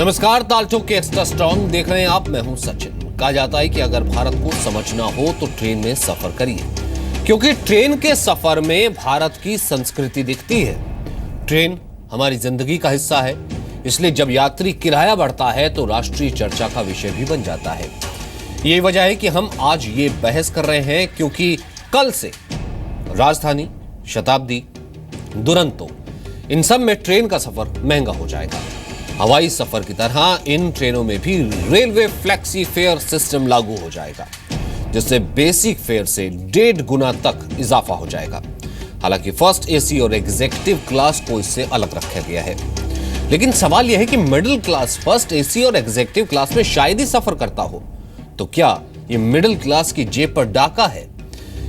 नमस्कार, तालठोक के extra strong देख रहे हैं आप। मैं हूं सचिन। कहा जाता है कि अगर भारत को समझना हो तो ट्रेन में सफर करिए, क्योंकि ट्रेन के सफर में भारत की संस्कृति दिखती है। ट्रेन हमारी जिंदगी का हिस्सा है, इसलिए जब यात्री किराया बढ़ता है तो राष्ट्रीय चर्चा का विषय भी बन जाता है। यही वजह है कि हम आज ये बहस कर रहे हैं, क्योंकि कल से राजधानी, शताब्दी, दुरंतो, इन सब में ट्रेन का सफर महंगा हो जाएगा। हवाई सफर की तरह इन ट्रेनों में भी रेलवे फ्लेक्सी फेयर सिस्टम लागू हो जाएगा, जिससे बेसिक फेयर से 1.5 गुना तक इजाफा हो जाएगा। हालांकि फर्स्ट एसी और एग्जीक्यूटिव क्लास को इससे अलग रखा गया है। लेकिन सवाल यह है कि मिडिल क्लास फर्स्ट एसी और एग्जीक्यूटिव क्लास में शायद ही सफर करता हो, तो क्या यह मिडिल क्लास की जेब पर डाका है?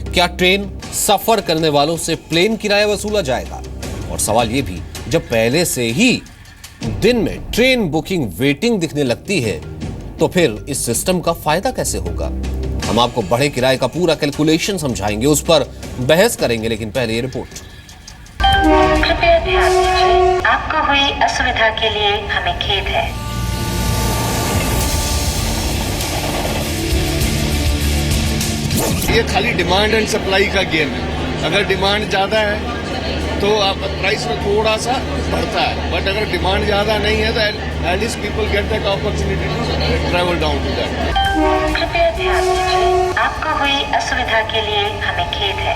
क्या ट्रेन सफर करने वालों से प्लेन किराया वसूला जाएगा? और सवाल यह भी, जब पहले से ही दिन में ट्रेन बुकिंग वेटिंग दिखने लगती है, तो फिर इस सिस्टम का फायदा कैसे होगा? हम आपको बढ़े किराए का पूरा कैलकुलेशन समझाएंगे, उस पर बहस करेंगे। लेकिन पहले ये रिपोर्ट। कृपया ध्यान दीजिए, आपको हुई असुविधा के लिए हमें खेद है। ये खाली डिमांड एंड सप्लाई का गेम है। अगर डिमांड ज्यादा है तो आप प्राइस में थोड़ा सा बढ़ता है, बट अगर डिमांड ज्यादा नहीं है तो at least people get that opportunity to travel down to that. कृपया ध्यान दीजिए, आपको हुई असुविधा के लिए हमें खेद है।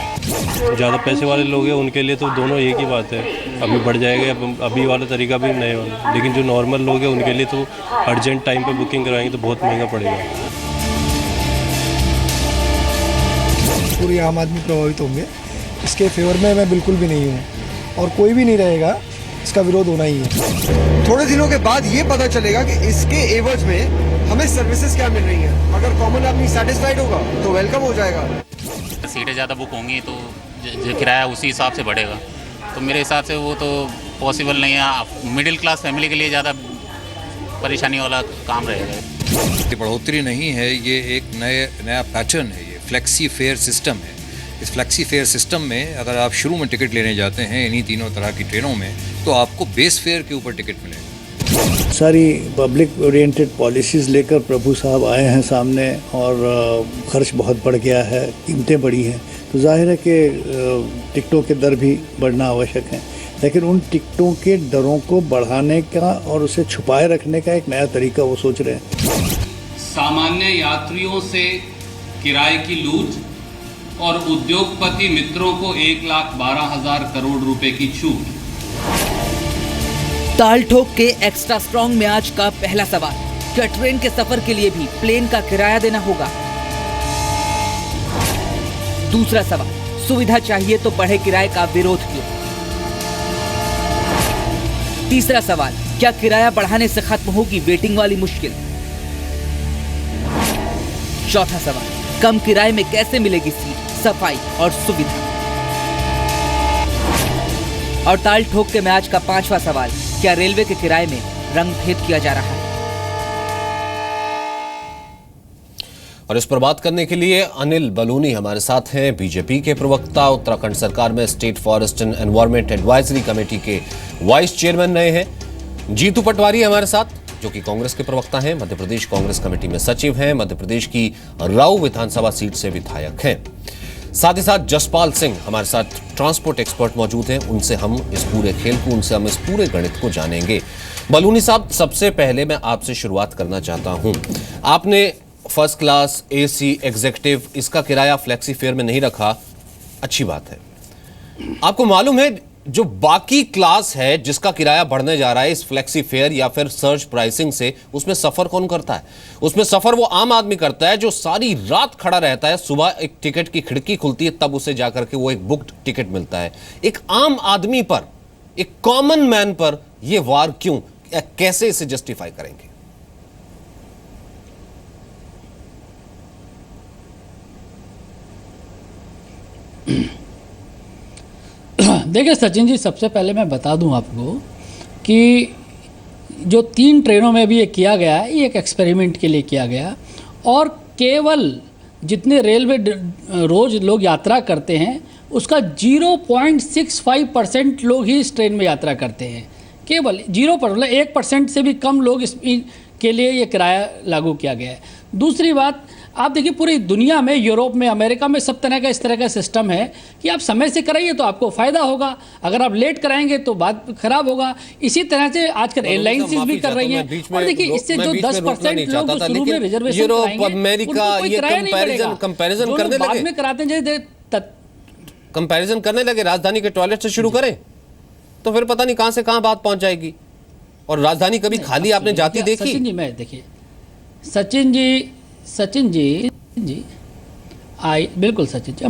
ज़्यादा पैसे वाले लोग हैं उनके लिए तो दोनों एक ही बात है, अभी बढ़ जाएगा, अभी वाला तरीका भी नए वाला। लेकिन जो नॉर्मल लोग हैं उनके लिए तो अर्जेंट टाइम पे बुकिंग कराएंगे तो बहुत महंगा पड़ेगा। पूरी आम आदमी प्रभावित होंगे। इसके फेवर में मैं बिल्कुल भी नहीं हूँ, और कोई भी नहीं रहेगा, इसका विरोध होना ही है। थोड़े दिनों के बाद ये पता चलेगा कि इसके एवज में हमें सर्विसेज क्या मिल रही हैं। अगर कॉमन आदमी सेटिस्फाइड होगा तो वेलकम हो जाएगा। सीटें ज़्यादा बुक होंगी तो जो किराया उसी हिसाब से बढ़ेगा, तो मेरे हिसाब से वो तो पॉसिबल नहीं है। मिडिल क्लास फैमिली के लिए ज़्यादा परेशानी वाला काम रहेगा। बढ़ोतरी नहीं है, ये एक नया पैटर्न है। ये फ्लेक्सी फेयर सिस्टम है। इस फ्लेक्सी फेयर सिस्टम में अगर आप शुरू में टिकट लेने जाते हैं इन्हीं तीनों तरह की ट्रेनों में, तो आपको बेस फेयर के ऊपर टिकट मिलेगा। सारी पब्लिक ओरिएंटेड पॉलिसीज़ लेकर प्रभु साहब आए हैं सामने, और खर्च बहुत बढ़ गया है, कीमतें बढ़ी हैं, तो जाहिर है कि टिकटों के दर भी बढ़ना आवश्यक है। लेकिन उन टिकटों के दरों को बढ़ाने का और उसे छुपाए रखने का एक नया तरीका वो सोच रहे हैं। सामान्य यात्रियों से किराए की लूट और उद्योगपति मित्रों को 1,12,000 करोड़ रुपए की छूट। तालठोक के एक्स्ट्रा स्ट्रॉन्ग में आज का पहला सवाल, क्या ट्रेन के सफर के लिए भी प्लेन का किराया देना होगा? दूसरा सवाल, सुविधा चाहिए तो बढ़े किराए का विरोध क्यों? तीसरा सवाल, क्या किराया बढ़ाने से खत्म होगी वेटिंग वाली मुश्किल? चौथा सवाल, कम किराए में कैसे मिलेगी सीट, सफाई और सुविधा? और ताल ठोक के मैच का पांचवा सवाल, क्या रेलवे के किराए में रंग भेद किया जा रहा है? और इस पर बात करने के लिए अनिल बलूनी हमारे साथ हैं, बीजेपी के प्रवक्ता, उत्तराखंड सरकार में state forest and environment advisory committee के वाइस चेयरमैन रहे हैं। जीतू पटवारी हमारे साथ, जो कि कांग्रेस के प्रवक्ता हैं, मध्य प्रदेश कांग्रेस कमेटी में सचिव हैं, मध्य प्रदेश की राऊ विधानसभा सीट से विधायक हैं। साथ ही साथ जसपाल सिंह हमारे साथ ट्रांसपोर्ट एक्सपर्ट मौजूद हैं। उनसे हम इस पूरे खेल को, उनसे हम इस पूरे गणित को जानेंगे। बलूनी साहब, सबसे पहले मैं आपसे शुरुआत करना चाहता हूं। आपने फर्स्ट क्लास, एसी, एग्जीक्यूटिव, इसका किराया फ्लेक्सी फेयर में नहीं रखा, अच्छी बात है। आपको मालूम है जो बाकी क्लास है जिसका किराया बढ़ने जा रहा है इस फ्लेक्सी फेयर या फिर सर्ज प्राइसिंग से, उसमें सफर कौन करता है? उसमें सफर वो आम आदमी करता है जो सारी रात खड़ा रहता है। सुबह एक टिकट की खिड़की खुलती है, तब उसे जाकर के वो एक बुक्ड टिकट मिलता है। एक आम आदमी पर, एक कॉमन मैन पर यह वार क्यों? कैसे इसे जस्टिफाई करेंगे? देखिए सचिन जी, सबसे पहले मैं बता दूं आपको कि जो 3 ट्रेनों में भी ये किया गया है, ये एक एक्सपेरिमेंट के लिए किया गया, और केवल जितने रेलवे रोज लोग यात्रा करते हैं उसका 0.65% लोग ही इस ट्रेन में यात्रा करते हैं। केवल 1% से भी कम लोग के लिए ये किराया लागू किया गया है। दूसरी बात, आप देखिए पूरी दुनिया में, यूरोप में, अमेरिका में सब तरह का इस तरह का सिस्टम है कि आप समय से कराइए तो आपको फ़ायदा होगा, अगर आप लेट कराएंगे तो बात खराब होगा। इसी तरह से आजकल एयरलाइंस भी कर रही हैं। और देखिए इससे जो 10% लोग जो शुरू में रिजर्वेशन यूरोप, अमेरिका, ये कंपैरिजन करने लगे, बाद में कराते हैं, कंपैरिजन करने लगे, राजधानी के टॉयलेट से शुरू करें तो फिर पता नहीं कहां से कहां बात पहुंच जाएगी। और राजधानी कभी खाली आपने जाती देखी? सचिन जी, मैं देखिए सचिन जी आई बिल्कुल सचिन जी,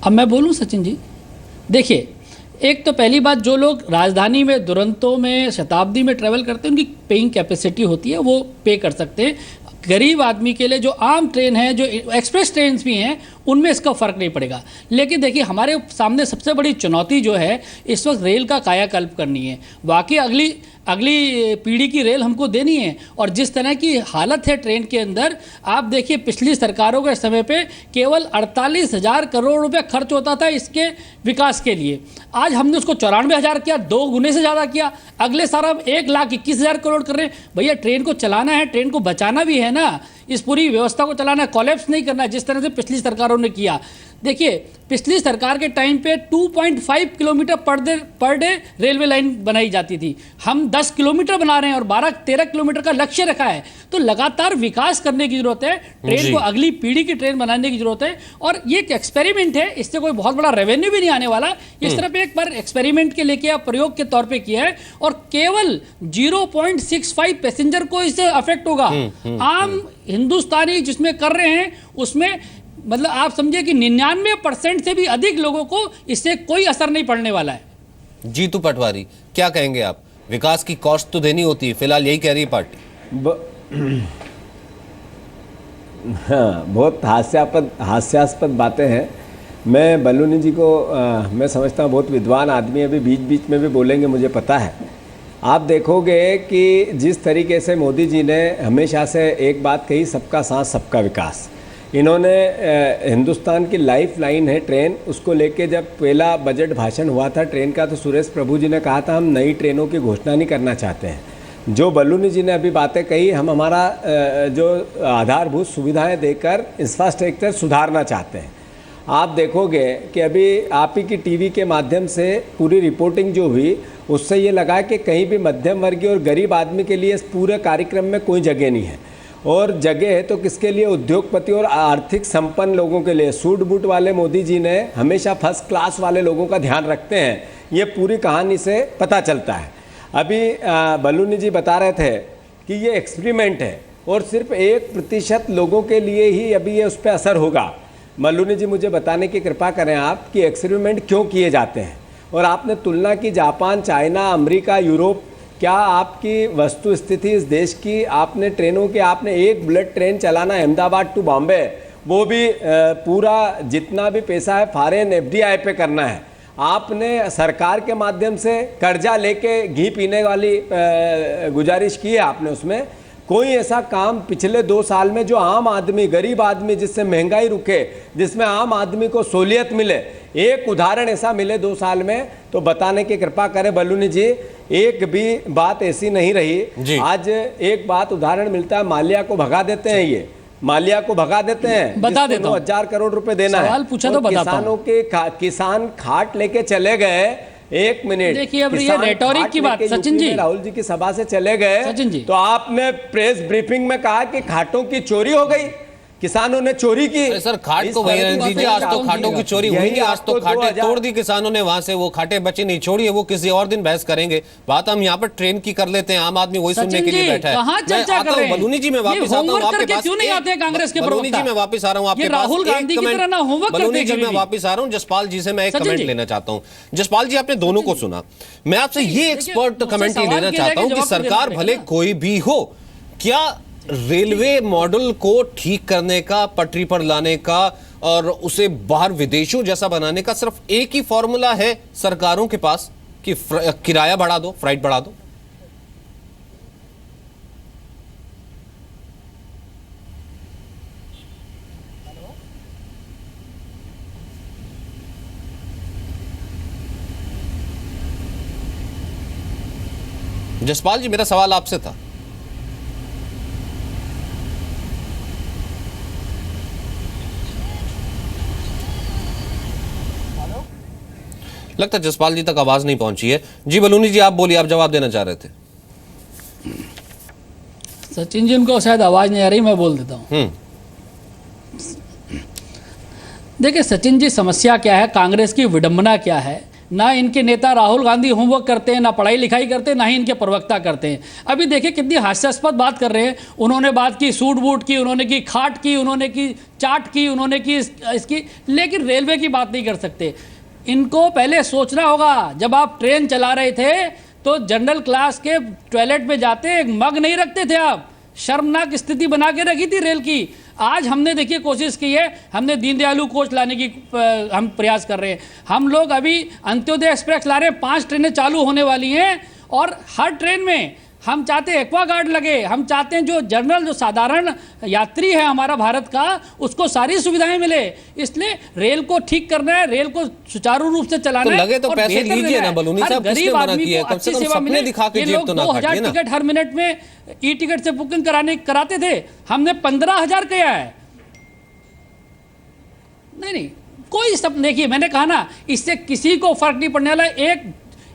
अब मैं बोलूं सचिन जी, देखिए एक तो पहली बात, जो लोग राजधानी में, दुरंतो में, शताब्दी में ट्रैवल करते हैं, उनकी पेइंग कैपेसिटी होती है, वो पे कर सकते हैं। गरीब आदमी के लिए जो आम ट्रेन है, जो एक्सप्रेस ट्रेन भी हैं, उनमें इसका फ़र्क नहीं पड़ेगा। लेकिन देखिए हमारे सामने सबसे बड़ी चुनौती जो है इस वक्त रेल का कायाकल्प करनी है। वाकई अगली पीढ़ी की रेल हमको देनी है। और जिस तरह की हालत है ट्रेन के अंदर, आप देखिए पिछली सरकारों के समय पे केवल 48,000 करोड़ रुपए खर्च होता था इसके विकास के लिए। आज हमने उसको 94,000 किया, 2 गुने से ज़्यादा किया। अगले साल हम 1,21,000 करोड़ कर रहे हैं। भैया ट्रेन को चलाना है, ट्रेन को बचाना भी है ना, इस पूरी व्यवस्था को चलाना है, कोलैप्स नहीं करना है जिस तरह से पिछली सरकारों ने किया। देखिए पिछली सरकार के टाइम पे 2.5 kilometre per day railway line बनाई जाती थी, हम 10 किलोमीटर बना रहे हैं और 12-13 किलोमीटर का लक्ष्य रखा है। तो लगातार विकास करने की जरूरत है, ट्रेन को अगली पीढ़ी की ट्रेन बनाने की जरूरत है। और ये एक एक्सपेरिमेंट है, इससे कोई बहुत बड़ा रेवेन्यू भी नहीं आने वाला। इस तरह पे एक बार एक्सपेरिमेंट के लेके आप प्रयोग के तौर पे किया है और केवल 0.65 पैसेंजर को इससे अफेक्ट होगा। आम हिंदुस्तानी जिसमें कर रहे हैं उसमें मतलब आप समझिए कि 99% से भी अधिक लोगों को इससे कोई असर नहीं पड़ने वाला है। जीतू पटवारी, क्या कहेंगे आप? विकास की कॉस्ट तो देनी होती है, फिलहाल यही कह रही है पार्टी। हाँ, बहुत हास्यास्पद बातें हैं। मैं बलूनी जी को मैं समझता हूँ बहुत विद्वान आदमी है, अभी बीच बीच में भी बोलेंगे मुझे पता है। आप देखोगे कि जिस तरीके से मोदी जी ने हमेशा से एक बात कही, सबका साथ सबका विकास। इन्होंने हिंदुस्तान की लाइफ लाइन है ट्रेन, उसको लेके जब पहला बजट भाषण हुआ था ट्रेन का, तो सुरेश प्रभु जी ने कहा था हम नई ट्रेनों की घोषणा नहीं करना चाहते हैं। जो बलूनी जी ने अभी बातें कही, हम हमारा जो आधारभूत सुविधाएं देकर इंफ्रास्ट्रक्चर सुधारना चाहते हैं। आप देखोगे कि अभी आप ही की टीवी के माध्यम से पूरी रिपोर्टिंग जो हुई, उससे ये लगा कि कहीं भी मध्यम वर्गीय और गरीब आदमी के लिए इस पूरे कार्यक्रम में कोई जगह नहीं है। और जगह है तो किसके लिए? उद्योगपति और आर्थिक संपन्न लोगों के लिए। सूट बूट वाले मोदी जी ने हमेशा फर्स्ट क्लास वाले लोगों का ध्यान रखते हैं, ये पूरी कहानी से पता चलता है। अभी बलूनी जी बता रहे थे कि ये एक्सपेरिमेंट है और सिर्फ 1% लोगों के लिए ही अभी ये उस पर असर होगा। बलूनी जी मुझे बताने की कृपा करें आप कि एक्सपेरिमेंट क्यों किए जाते हैं। और आपने तुलना की जापान, चाइना, अमेरिका, यूरोप, क्या आपकी वस्तु स्थिति इस देश की, आपने ट्रेनों की, आपने एक बुलेट ट्रेन चलाना अहमदाबाद टू बॉम्बे, वो भी पूरा जितना भी पैसा है फॉरेन FDI पे करना है। आपने सरकार के माध्यम से कर्जा लेके घी पीने वाली गुजारिश की है आपने। उसमें कोई ऐसा काम पिछले 2 साल में जो आम आदमी, गरीब आदमी, जिससे महंगाई रुके, जिसमें आम आदमी को सहूलियत मिले, एक उदाहरण ऐसा मिले 2 साल में तो बताने की कृपा करें बलूनी जी। एक भी बात ऐसी नहीं रही। आज एक बात उदाहरण मिलता है, माल्या को भगा देते हैं, ये माल्या को भगा देते हैं, बता देता हूं। 9,000 करोड़ रुपए देना है। सवाल पूछा तो बताता हूं। किसानों के किसान खाट लेके चले गए। एक मिनट देखिए, अब ये रेटोरिक की बात सचिन जी, राहुल जी की सभा से चले गए सचिन जी, तो आपने प्रेस ब्रीफिंग में कहा कि खाटों की चोरी हो गई, किसानों ने चोरी की। सर खाट को वही रहने दीजिए, आज तो खाटों की चोरी हुई है, आज तो खाटे तोड़ दी किसानों ने, वहां से वो खाटे बचे नहीं, छोड़िए वो किसी और दिन बहस करेंगे। बात हम यहाँ पर ट्रेन की कर लेते हैं, आम आदमी वही सुनने के लिए बैठा है। बलूनी जी मैं वापस आता हूँ आपके पास, क्यों नहीं आते कांग्रेस के? बलूनी जी मैं वापस आ रहा हूँ आपके पास, राहुल गांधी की तरह ना होमवर्क करते। बलूनी जी मैं वापस आ रहा हूँ, जसपाल जी से मैं एक कमेंट लेना चाहता हूँ। जसपाल जी आपने दोनों को सुना, मैं आपसे ये एक्सपर्ट कमेंट लेना चाहता हूँ कि सरकार भले कोई भी हो, क्या रेलवे मॉडल को ठीक करने का, पटरी पर लाने का और उसे बाहर विदेशों जैसा बनाने का सिर्फ एक ही फॉर्मूला है सरकारों के पास कि किराया बढ़ा दो, फ्राइट बढ़ा दो? जसपाल जी, मेरा सवाल आपसे था। लगता है जसपाल जी तक आवाज नहीं पहुंची है। जी बलूनी जी, आप बोलिए, आप जवाब देना चाह रहे थे। सचिन जी, उनको शायद आवाज नहीं आ रही, मैं बोल देता हूं। देखिए सचिन जी, समस्या क्या है, कांग्रेस की विडंबना क्या है, ना इनके नेता राहुल गांधी होमवर्क करते हैं, ना पढ़ाई लिखाई करते हैं, ना ही इनके प्रवक्ता करते हैं। अभी देखिए कितनी हास्यास्पद बात कर रहे हैं। उन्होंने बात की सूट बूट की, उन्होंने की खाट की, उन्होंने की चाट की, उन्होंने की इसकी, लेकिन रेलवे की बात नहीं कर सकते। इनको पहले सोचना होगा, जब आप ट्रेन चला रहे थे तो जनरल क्लास के टॉयलेट में जाते एक मग नहीं रखते थे आप। शर्मनाक स्थिति बना के रखी थी रेल की। आज हमने देखिए कोशिश की है, हमने दीनदयालु कोच लाने की हम प्रयास कर रहे हैं। हम लोग अभी अंत्योदय एक्सप्रेस ला रहे हैं, 5 ट्रेनें चालू होने वाली हैं और हर ट्रेन में हम चाहते हैं एक्वा गार्ड लगे। हम चाहते हैं जो जनरल, जो साधारण यात्री है हमारा भारत का, उसको सारी सुविधाएं मिले। इसलिए रेल को ठीक करना है, रेल को सुचारू रूप से चलाना है। तो लगे तो पैसे लीजिए ना बलूनी साहब, किसने मना किया? कम से कम सपने दिखा के जेब तो ना काटिए ना। 2000 टिकट हर मिनट में ई टिकट से बुकिंग कराते थे, हमने 15,000 किया है। नहीं, कोई सब देखिए, मैंने कहा ना, इससे किसी को फर्क नहीं पड़ने वाला।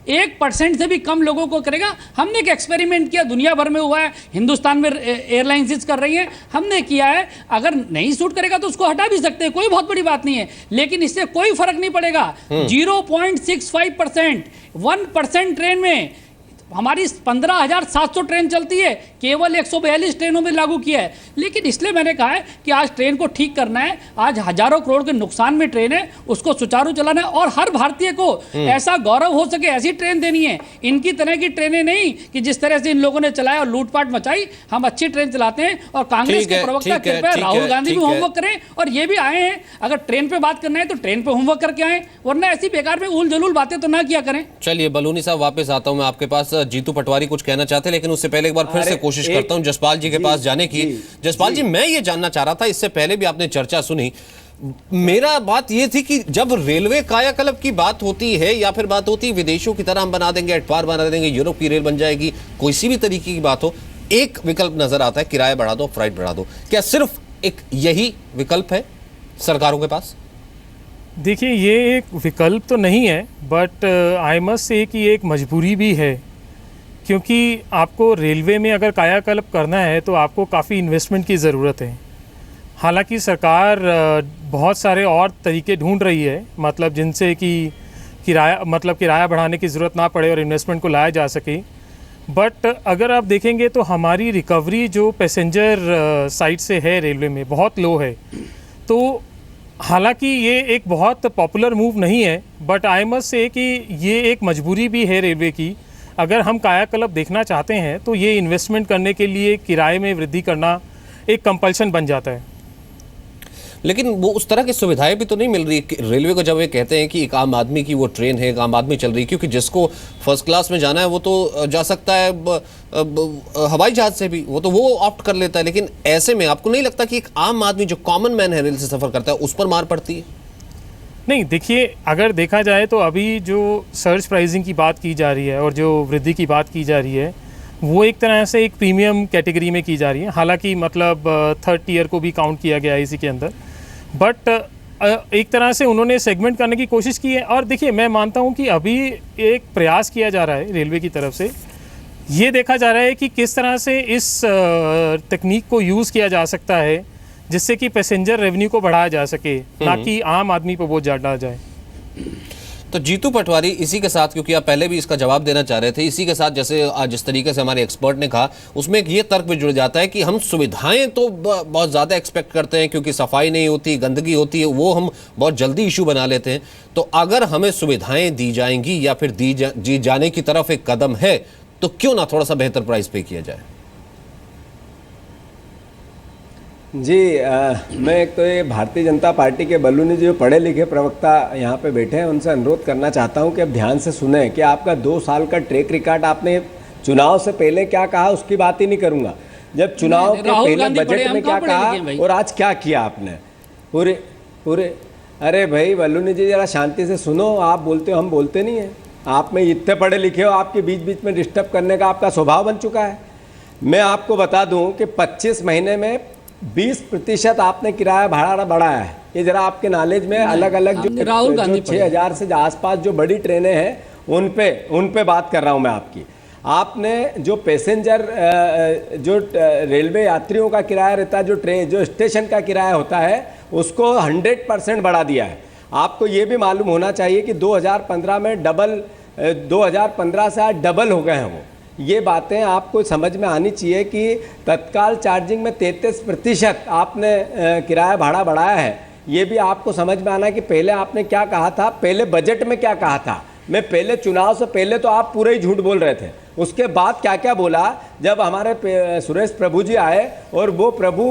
1% से भी कम लोगों को करेगा। हमने एक एक्सपेरिमेंट किया, दुनिया भर में हुआ है, हिंदुस्तान में एयरलाइंस कर रही हैं, हमने किया है। अगर नहीं सूट करेगा तो उसको हटा भी सकते हैं, कोई बहुत बड़ी बात नहीं है, लेकिन इससे कोई फर्क नहीं पड़ेगा। 0.65%, 1% ट्रेन में हमारी 15,700 ट्रेन चलती है, केवल 142 ट्रेनों में लागू किया है। लेकिन इसलिए मैंने कहा है कि आज ट्रेन को ठीक करना है। आज हजारों करोड़ के नुकसान में ट्रेन है, उसको सुचारू चलाना है और हर भारतीय को ऐसा गौरव हो सके, ऐसी ट्रेन देनी है। इनकी तरह की ट्रेनें नहीं कि जिस तरह से इन लोगों ने चलाया और लूटपाट मचाई। हम अच्छी ट्रेन चलाते हैं और कांग्रेस के प्रवक्ता कृपया राहुल गांधी भी होमवर्क करें और ये भी आए हैं। अगर ट्रेन पे बात करना है तो ट्रेन पे होमवर्क करके आए, वरना ऐसी बेकार में उल जलूल बातें तो ना किया करें। चलिए बलूनी साहब, वापस आता हूं मैं आपके पास। जीतू पटवारी कुछ कहना चाहते हैं, लेकिन उससे पहले एक बार फिर से कोशिश करता हूं जसपाल जी के पास जाने की। जसपाल जी, मैं ये जानना चाह रहा था, इससे पहले भी आपने चर्चा सुनी, मेरा बात ये थी कि जब रेलवे कायाकल्प की बात होती है या फिर बात होती है विदेशों की तरह हम बना देंगे, एटपार बना देंगे, यूरोप की रेल बन जाएगी, कोई सी भी तरीके की बात हो, एक विकल्प नजर आता है, किराया बढ़ा दो, फ्राइट बढ़ा दो। क्या सिर्फ एक यही विकल्प है सरकारों के पास? देखिए, ये एक विकल्प तो नहीं है, बट आई मस्ट से कि ये एक मजबूरी भी है, क्योंकि आपको रेलवे में अगर कायाकल्प करना है तो आपको काफ़ी इन्वेस्टमेंट की ज़रूरत है। हालांकि सरकार बहुत सारे और तरीके ढूंढ रही है, मतलब जिनसे कि किराया बढ़ाने की ज़रूरत ना पड़े और इन्वेस्टमेंट को लाया जा सके। बट अगर आप देखेंगे तो हमारी रिकवरी जो पैसेंजर साइड से है रेलवे में बहुत लो है। तो हालांकि ये एक बहुत पॉपुलर मूव नहीं है, बट आई मस्ट से कि ये एक मजबूरी भी है रेलवे की। अगर हम कायाकल्प देखना चाहते हैं तो ये इन्वेस्टमेंट करने के लिए किराए में वृद्धि करना एक कंपल्शन बन जाता है। लेकिन वो उस तरह की सुविधाएं भी तो नहीं मिल रही रेलवे को। जब वे कहते हैं कि एक आम आदमी की वो ट्रेन है, एक आम आदमी चल रही है, क्योंकि जिसको फर्स्ट क्लास में जाना है वो तो जा सकता है हवाई जहाज से भी, वो तो वो ऑप्ट कर लेता है। लेकिन ऐसे में आपको नहीं लगता कि एक आम आदमी जो कॉमन मैन है, रेल से सफर करता है, उस पर मार पड़ती है? नहीं, देखिए, अगर देखा जाए तो अभी जो सर्ज प्राइसिंग की बात की जा रही है और जो वृद्धि की बात की जा रही है, वो एक तरह से एक प्रीमियम कैटेगरी में की जा रही है। हालांकि मतलब 3rd टियर को भी काउंट किया गया है इसी के अंदर, बट एक तरह से उन्होंने सेगमेंट करने की कोशिश की है। और देखिए, मैं मानता हूँ कि अभी एक प्रयास किया जा रहा है रेलवे की तरफ से, ये देखा जा रहा है कि किस तरह से इस तकनीक को यूज़ किया जा सकता है जिससे कि पैसेंजर रेवेन्यू को बढ़ाया जा सके, ना कि आम आदमी पर बोझ डाला जाए। तो जीतू पटवारी, इसी के साथ, क्योंकि आप पहले भी इसका जवाब देना चाह रहे थे, इसी के साथ जैसे आज जिस तरीके से हमारे एक्सपर्ट ने कहा, उसमें एक ये तर्क भी जुड़ जाता है कि हम सुविधाएं तो बहुत ज़्यादा एक्सपेक्ट करते हैं, क्योंकि सफाई नहीं होती, गंदगी होती है, वो हम बहुत जल्दी इशू बना लेते हैं। तो अगर हमें सुविधाएं दी जाएंगी या फिर दी जाने की तरफ एक कदम है, तो क्यों ना थोड़ा सा बेहतर प्राइस पे किया जाए? जी, मैं एक तो ये भारतीय जनता पार्टी के बलूनी जो पढ़े लिखे प्रवक्ता यहाँ पे बैठे हैं, उनसे अनुरोध करना चाहता हूँ कि अब ध्यान से सुने कि आपका 2 साल का ट्रैक रिकॉर्ड, आपने चुनाव से पहले क्या कहा उसकी बात ही नहीं करूँगा, जब चुनाव के पहले बजट में क्या कहा और आज क्या किया आपने पूरे। अरे भाई बलूनी जी, जरा शांति से सुनो, आप बोलते हो, हम बोलते नहीं हैं। आप में इतने पढ़े लिखे हो, आपके बीच बीच में डिस्टर्ब करने का आपका स्वभाव बन चुका है। मैं आपको बता दूं कि 25 महीने में 20% आपने किराया भाड़ा बढ़ाया है। ये जरा आपके नॉलेज में अलग अलग जो राहुल गांधी 6000 से आसपास जो बड़ी ट्रेनें हैं उन पे बात कर रहा हूं मैं आपकी। आपने जो पैसेंजर जो रेलवे यात्रियों का किराया रहता है, जो स्टेशन का किराया होता है, उसको 100% बढ़ा दिया है। आपको ये भी मालूम होना चाहिए कि 2015 में 2015 से आज डबल हो गए हैं वो। ये बातें आपको समझ में आनी चाहिए कि तत्काल चार्जिंग में 33% आपने किराया भाड़ा बढ़ाया है। ये भी आपको समझ में आना कि पहले आपने क्या कहा था, पहले बजट में क्या कहा था। मैं पहले चुनाव से पहले तो आप पूरे ही झूठ बोल रहे थे, उसके बाद क्या क्या बोला। जब हमारे सुरेश प्रभु जी आए और वो प्रभु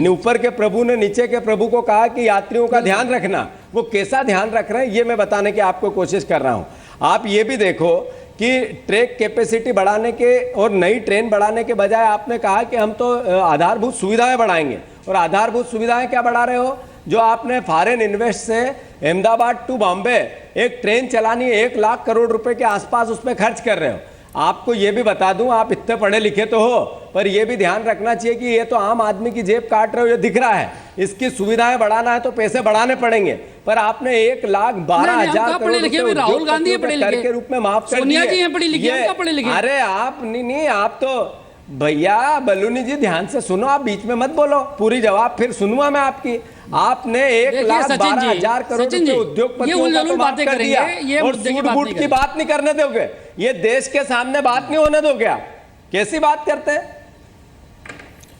ऊपर के प्रभु ने नीचे के प्रभु को कहा कि यात्रियों का ध्यान रखना, वो कैसा ध्यान रख रहे हैं ये मैं बताने की आपको कोशिश कर रहा हूँ। आप ये भी देखो कि ट्रैक कैपेसिटी बढ़ाने के और नई ट्रेन बढ़ाने के बजाय आपने कहा कि हम तो आधारभूत सुविधाएं बढ़ाएंगे। और आधारभूत सुविधाएं क्या बढ़ा रहे हो? जो आपने फॉरेन इन्वेस्ट से अहमदाबाद टू बॉम्बे एक ट्रेन चलानी है, 1 लाख करोड़ रुपए के आसपास उसमें खर्च कर रहे हो। आपको ये भी बता दूं, आप इतने पढ़े लिखे तो हो, पर ये भी ध्यान रखना चाहिए कि ये तो आम आदमी की जेब काट रहे हो, ये दिख रहा है। इसकी सुविधाएं बढ़ाना है तो पैसे बढ़ाने पड़ेंगे, पर आपने 1,12,000 करोड़ रुपए राहुल गांधी पढ़े लिखे के रूप में माफ कर दिए। सोनिया जी हैं पढ़ी लिखी, हम क्या पढ़े लिखे? अरे आप नहीं, आप तो भैया बलूनी जी ध्यान से सुनो, आप बीच में मत बोलो, पूरी जवाब फिर सुनूंगा मैं आपकी। आपने 1,12,000 करोड़ रुपए उद्योगपतियों का तो माफ कर दिया और सूट-बूट की बात नहीं करने दोगे, ये देश के सामने बात नहीं होने दोगे। आप कैसी बात करते हैं?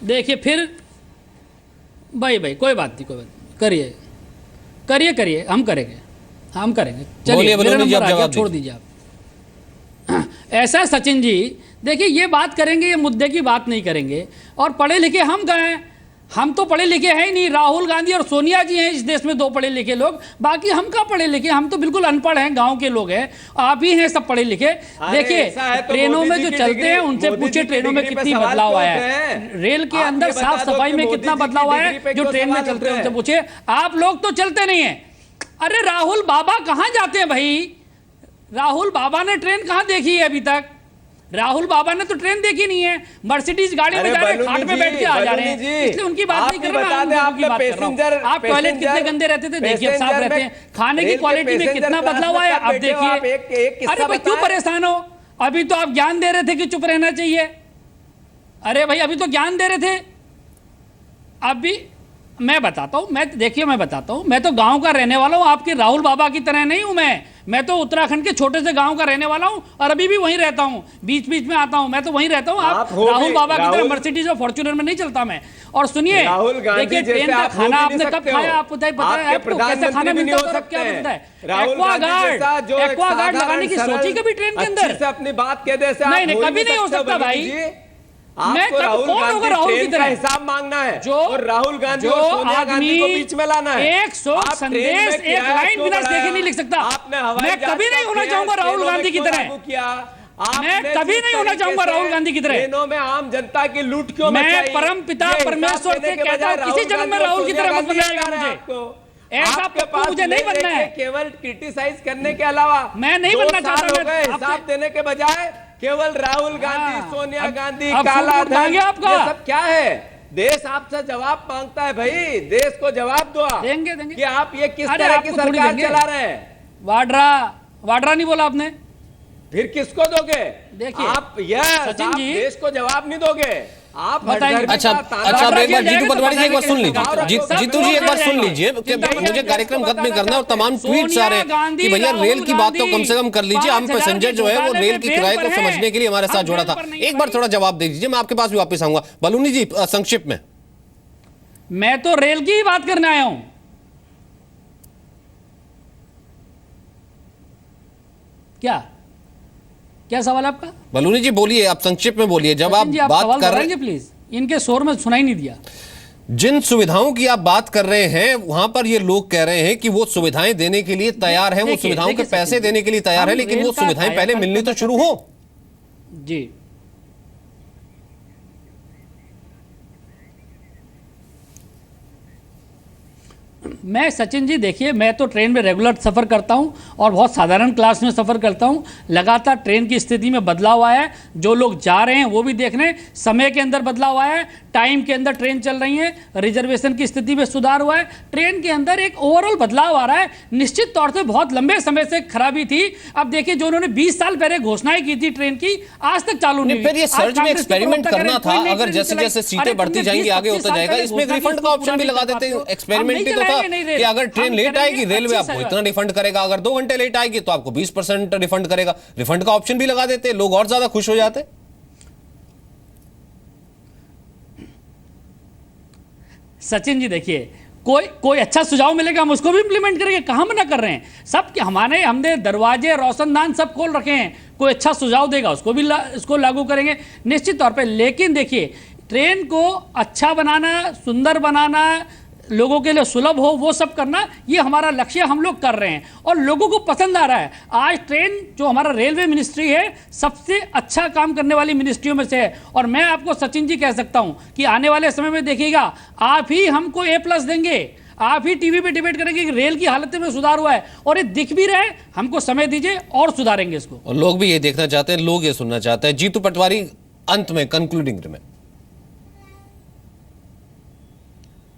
देखिए फिर भाई कोई बात नहीं, करिए, हम करेंगे। चलिए मेरा नंबर आ गया, छोड़ दीजिए आप। ऐसा सचिन जी, देखिए ये बात करेंगे, ये मुद्दे की बात नहीं करेंगे। और पढ़े लिखे हम गए, हम तो पढ़े लिखे हैं ही नहीं। राहुल गांधी और सोनिया जी हैं इस देश में 2 पढ़े लिखे लोग, बाकी हम कहाँ पढ़े लिखे, हम तो बिल्कुल अनपढ़ हैं, गांव के लोग हैं। आप ही हैं सब पढ़े लिखे। देखिए ट्रेनों में जो चलते हैं उनसे पूछे ट्रेनों में कितनी बदलाव आया है, रेल के अंदर साफ सफाई में कितना बदलाव आया है, जो ट्रेन में चलते हैं उनसे पूछे। आप लोग तो चलते नहीं है। अरे राहुल बाबा कहाँ जाते हैं भाई? राहुल बाबा ने ट्रेन कहाँ देखी है अभी तक? राहुल बाबा ने तो ट्रेन देखी नहीं है, मर्सिडीज गाड़ी में जा रहे हैं, खाट में बैठ के आ जा रहे हैं, इसलिए उनकी बात नहीं कर रहा मैं, उनकी बात कर रहा हूं। आप टॉयलेट कितने गंदे रहते थे, देखिए अब साफ रहते हैं। खाने की क्वालिटी में कितना बदलाव आया अब देखिए। अरे भाई क्यों परेशान हो? अभी तो आप ज्ञान दे रहे थे कि चुप रहना चाहिए। अरे भाई अभी तो ज्ञान दे रहे थे। अभी मैं बताता हूँ, मैं बताता हूँ, मैं तो गांव का रहने वाला हूँ, आपके राहुल बाबा की तरह नहीं हूँ मैं तो उत्तराखंड के छोटे से गांव का रहने वाला हूँ और अभी भी वहीं रहता हूँ, बीच बीच में आता हूँ, मैं तो वहीं रहता हूँ। आप राहुल बाबा की तरह मर्सिडीज और फॉर्च्यूनर में नहीं चलता मैं। और सुनिए, देखिए ट्रेन का खाना आपने कब खाया? आपको पता है आपको कैसा खाना मिलता है और क्या मिलता है? एक्वागार्ड लगाने की सोची कभी ट्रेन के अंदर? अपनी बात कह दे, नहीं कभी नहीं हो सकता भाई। आपको राहुल गांधी ट्रेन का हिसाब मांगना है जो और राहुल गांधी और सोनिया गांधी को बीच में लाना है। एक शोक संदेश, एक लाइन बिना देखे नहीं लिख सकता। मैं कभी नहीं होना चाहूंगा राहुल गांधी की तरह। मैं कभी नहीं होना चाहूंगा राहुल गांधी की तरह। ट्रेनों में आम जनता की लूट क्यों? मैं परम पिता परमेश्वर से कहता हूँ, किसी जन्म में राहुल की तरह मत बनाइएगा मुझे। ऐसा पप्पू मुझे नहीं बनना है। केवल क्रिटिसाइज करने के अलावा मैं नहीं बनना चाहता। हिसाब देने के बजाय केवल राहुल गांधी, सोनिया गांधी, काला धन, आपका ये सब क्या है? देश आपसे जवाब मांगता है भाई, देश को जवाब दो। देंगे कि आप ये किस तरह की सरकार चला रहे हैं? वाड्रा नहीं बोला आपने, फिर किसको दोगे? देखिए आप सचिन जी देश को जवाब नहीं दोगे आप। अच्छा अब एक बार जीतू पटवारी जी एक बार सुन लीजिए, जीतू जी एक बार सुन लीजिए, मुझे कार्यक्रम खत्म नहीं करना और तमाम ट्वीट्स आ रहे हैं कि भैया रेल की बात तो कम से कम कर लीजिए। हम पैसेंजर जो है वो रेल की किराए को समझने के लिए हमारे साथ जुड़ा था। एक बार थोड़ा जवाब दे दीजिए, मैं आपके पास भी वापस आऊंगा। बलूनी जी संक्षिप्त में। मैं तो रेल की ही बात करने आया हूं। क्या सवाल आपका? बलूनी जी बोलिए, आप संक्षिप्त में बोलिए। जब आप बात कर रहे हैं प्लीज, इनके शोर में सुनाई नहीं दिया। जिन सुविधाओं की आप बात कर रहे हैं वहां पर ये लोग कह रहे हैं कि वो सुविधाएं देने के लिए तैयार हैं, वो सुविधाओं के पैसे देने के लिए तैयार है, लेकिन वो सुविधाएं पहले मिलनी तो शुरू हो। जी मैं सचिन जी देखिए, मैं तो ट्रेन में रेगुलर सफ़र करता हूं और बहुत साधारण क्लास में सफ़र करता हूं। लगातार ट्रेन की स्थिति में बदलाव आया है, जो लोग जा रहे हैं वो भी देख रहे हैं, समय के अंदर बदलाव आया है, टाइम के अंदर ट्रेन चल रही है, रिजर्वेशन की स्थिति में सुधार हुआ है, ट्रेन के अंदर एक ओवरऑल बदलाव आ रहा है। निश्चित तौर से बहुत लंबे समय से खराबी थी। अब देखिए, जो उन्होंने 20 साल पहले घोषणाएं की थी ट्रेन की, आज तक चालू नहीं। फिर ये सर्ज में एक्सपेरिमेंट करना था। अगर जैसे जैसे सीटें बढ़ती जाएंगी, आगे होता जाएगा, इसमें एक रिफंड का ऑप्शन भी लगा देते हैं। एक्सपेरिमेंट ही तो था कि अगर ट्रेन लेट आएगी, रेलवे आपको इतना रिफंड करेगा, अगर 2 घंटे लेट आएगी तो आपको 20% रिफंड करेगा। रिफंड का ऑप्शन भी लगा देते, लोग और ज्यादा खुश हो जाते। सचिन जी देखिए, कोई अच्छा सुझाव मिलेगा हम उसको भी इंप्लीमेंट करेंगे, कहां मना कर रहे हैं। सब हमने दरवाजे रोशनदान सब खोल रखे हैं, कोई अच्छा सुझाव देगा उसको भी इसको लागू करेंगे निश्चित तौर पे। लेकिन देखिए, ट्रेन को अच्छा बनाना, सुंदर बनाना, लोगों के लिए सुलभ हो, वो सब करना, ये हमारा लक्ष्य हम लोग कर रहे हैं और लोगों को पसंद आ रहा है। आज ट्रेन जो हमारा रेलवे मिनिस्ट्री है, सबसे अच्छा काम करने वाली मिनिस्ट्रियों में से है। और मैं आपको सचिन जी कह सकता हूं कि आने वाले समय में देखिएगा, आप ही हमको A+ देंगे, आप ही टीवी पे डिबेट करेंगे कि रेल की हालत में सुधार हुआ है, और ये दिख भी रहा है। हमको समय दीजिए और सुधारेंगे इसको। और लोग भी ये देखना चाहते हैं, लोग ये सुनना चाहते हैं। जीतू पटवारी, अंत में कंक्लूडिंग में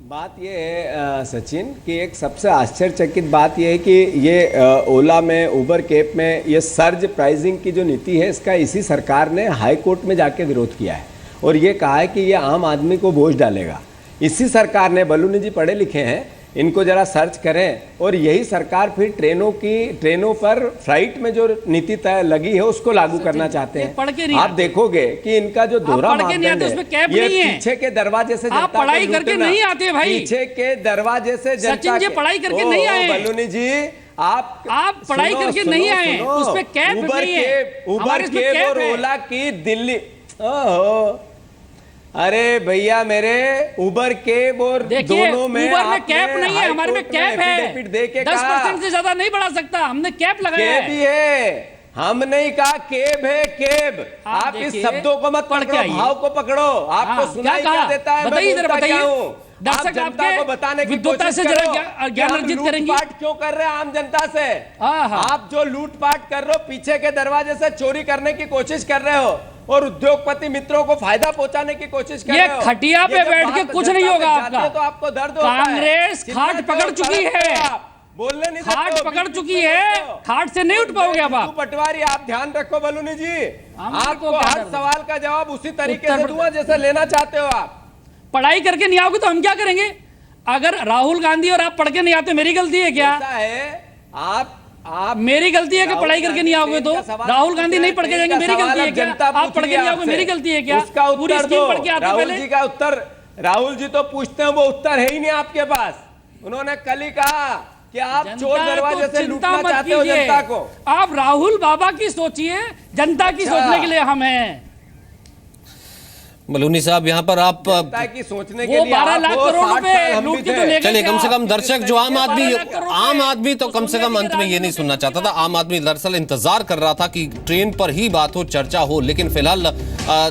बात ये है सचिन कि एक सबसे आश्चर्यचकित बात ये है कि ये ओला में, उबर कैब में ये सर्ज प्राइसिंग की जो नीति है, इसका इसी सरकार ने हाई कोर्ट में जाके विरोध किया है और ये कहा है कि ये आम आदमी को बोझ डालेगा। इसी सरकार ने, बलूनी जी पढ़े लिखे हैं, इनको जरा सर्च करें, और यही सरकार फिर ट्रेनों पर फ्लाइट में जो नीति तय लगी है उसको लागू करना चाहते हैं। आप देखोगे कि इनका जो दोहरा मापदंड है, ये पीछे के दरवाजे से जनता पढ़ाई करके नहीं आते भाई, पीछे के दरवाजे से जनता के पढ़ाई करके नहीं आए। बलूनी जी, आप पढ़ाई करके नहीं आए, उसमें कैब नहीं है। उबर कैब और ओला की दिल्ली, ओहो, अरे भैया मेरे, उबर कैब और दोनों में उबर में कैप नहीं है, हमारे में कैप है। 10% से ज्यादा नहीं बढ़ा सकता, हमने कैप लगाया है। है, हम नहीं कहा कैब है, कैब। आप इस शब्दों को मत पकड़ो, भाव को पकड़ो। आपको सुनाई क्या देता है, बताइए मैं बताइए। आप जनता को बताने की कोशिश करो, ज्ञान अर्जित करेंगे। लूटपाट क्यों कर रहे हैं आम जनता से? आप जो लूटपाट कर रहे हो, पीछे के दरवाजे से चोरी करने की कोशिश कर रहे हो और उद्योगपति मित्रों को फायदा पहुंचाने की कोशिश कर रहे हो। ये खटिया पे बैठ के कुछ नहीं होगा आपका। तो आपको दर्द होता है। कांग्रेस खाट पकड़ चुकी है, बोलने नहीं, खाट पकड़ चुकी है, खाट से नहीं उठ पाओगे आप। पटवारी, आप ध्यान रखो बलूनी जी, आपको हर सवाल का जवाब उसी तरीके से दूंगा जैसे लेना चाहते हो आप। पढ़ाई करके नहीं आओगे तो हम क्या करेंगे? अगर राहुल गांधी और आप पढ़ के नहीं आते, मेरी गलती है क्या? आप मेरी गलती है कि पढ़ाई करके नहीं आओगे तो? राहुल गांधी नहीं पढ़ के जाएंगे, मेरी गलती है क्या? आप पढ़ के नहीं आओगे, मेरी गलती है क्या? उसका पूरी स्कीम पढ़ के आते राहुल पहले। जी का उत्तर, राहुल जी तो पूछते हैं, वो उत्तर है ही नहीं आपके पास। उन्होंने कल ही कहा कि आप चोर दरवाजे से लूटना चाहते हो जनता को। आप राहुल बाबा की सोचिए, जनता की सोचने के लिए हम हैं। बलूनी साहब, यहाँ पर आप की सोचने के लिए 12 लाख करोड़ रुपए लूट के तो ले गए। चलिए, कम से कम दर्शक जो आम आदमी तो कम से कम अंत में ये नहीं सुनना चाहता था। आम आदमी दरअसल इंतजार कर रहा था कि ट्रेन पर ही बात हो, चर्चा हो। लेकिन फिलहाल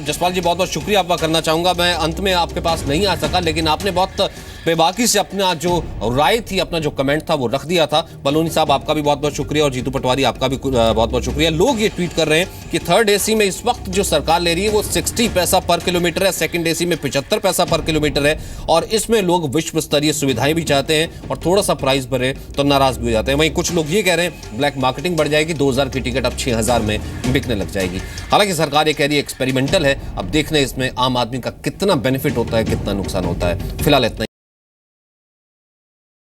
जसपाल जी, बहुत बहुत शुक्रिया आपका करना चाहूंगा। मैं अंत में आपके पास नहीं आ सका, लेकिन आपने बहुत बेबाकी से अपना जो राय थी, अपना जो कमेंट था वो रख दिया था। बलूनी साहब, आपका भी बहुत बहुत शुक्रिया, और जीतू पटवारी, आपका भी बहुत बहुत शुक्रिया। लोग ये ट्वीट कर रहे हैं कि 3rd AC में इस वक्त जो सरकार ले रही है वो 60 पैसा पर किलोमीटर है, 2nd AC में 75 पैसा पर किलोमीटर है, और इसमें लोग विश्व स्तरीय सुविधाएं भी चाहते हैं, और थोड़ा सा प्राइस बढ़े तो नाराज भी हो जाते हैं। वहीं कुछ लोग ये कह रहे हैं ब्लैक मार्केटिंग बढ़ जाएगी, 2000 की टिकट अब 6000 में बिकने लग जाएगी। हालांकि सरकार ये कह रही है एक्सपेरिमेंटल है, अब देखने इसमें आम आदमी का कितना बेनिफिट होता है, कितना नुकसान होता है। फिलहाल इतना।